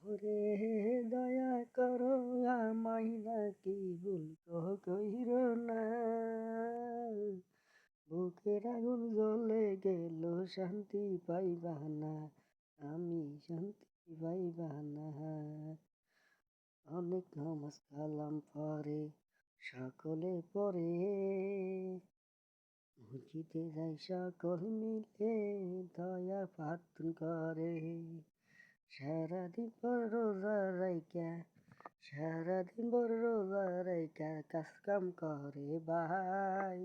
ওরে দয়া করো আমায় নাকি ভুল কইরো না, বুকের আগুন জ্বলে গেল শান্তি পাইবা না, আমি শান্তি পাইবা না। অনেক নামাজ কালাম পরে সকলে পরে, মসজিদে যাই সকল মিলে দয়া প্রার্থনা করে। সারাদিন পর রোজা রাইখা, সারাদিন ভর রোজা রাইখা কাজ কাম করে ভাই,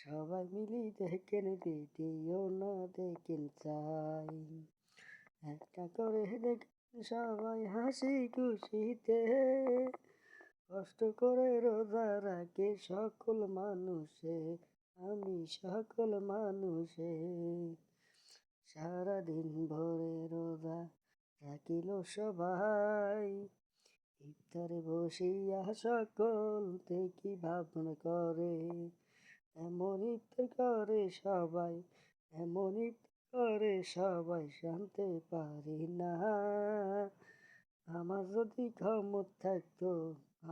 সবাই মিলি দেখেন ভিডিও না দেখেন চাই, একটা করে দেখেন সবাই হাসি খুশিতে, কষ্ট করে রোজা রাখে সকল মানুষে, আমি সকল মানুষে। সারাদিন ভরে রোজা রাখিল সবাই, ইফতারে বসিয়া সকল দেখি ভাবনা করে, এমন ইফতার করে সবাই, এমন ইফতার করে সবাই শান্তি পারি না। আমার যদি ক্ষমতা থাকতো,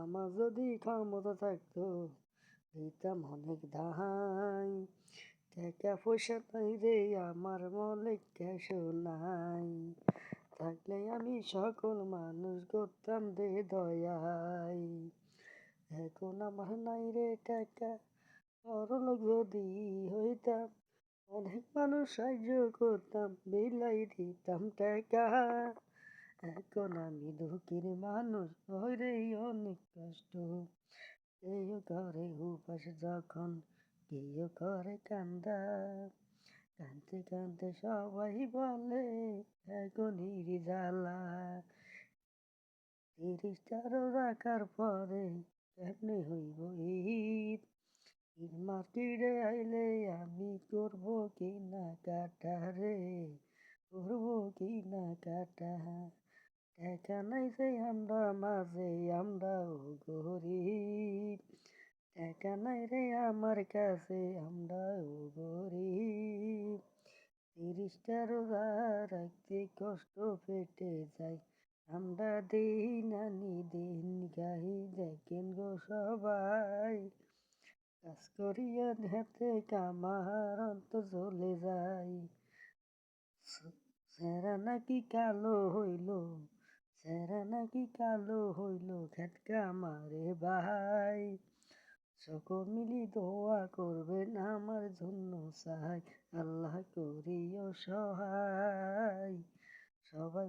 আমার যদি ক্ষমতা থাকতো, দিতাম অনেক ধাই, টাকা পয়সা নাই রে আমার মনে ক্যাশ নাই, থাকলে আমি সকল মানুষ করতাম রে দয়াই। এখন আমার নাই রে টাকা, বড়লোক যদি হইতাম, অনেক মানুষ সাহায্য করতাম, বিলাই দিতাম টাকা। এখন আমি দুঃখীর মানুষ, ওই রে অনেক কষ্ট, কেউ করে উপাস যখন, কেউ করে কান্দা, কানতে কানতে সবাই বলে এখনই জ্বালা, 30 রাখার পরে কেমনে হইব ঈদ, ঈদ মার্কেটে আইলে আমি করবো কিনা কাটা রে, করবো কিনা কাটা, টাকা নাই যে আমরা মাঝে আমরাও গরিব, টাকা নাই রে আমার কাছে আমরাও গরিব, 30টা রোজা রাখতে কষ্ট পেটে যায়, আমরা দিন আনি দিন গাই দেখেন গো সবাই, কাজ করিয়া হাতে কামার অন্ত চলে যায়, চেহারা নাকি কালো হইল, চেহারা নাকি কালো হইল খেত কামারে ভাই, সকল মিলি দোয়া করবেন আমার জন্য চাই, আল্লাহ করিও সহায়, সবাই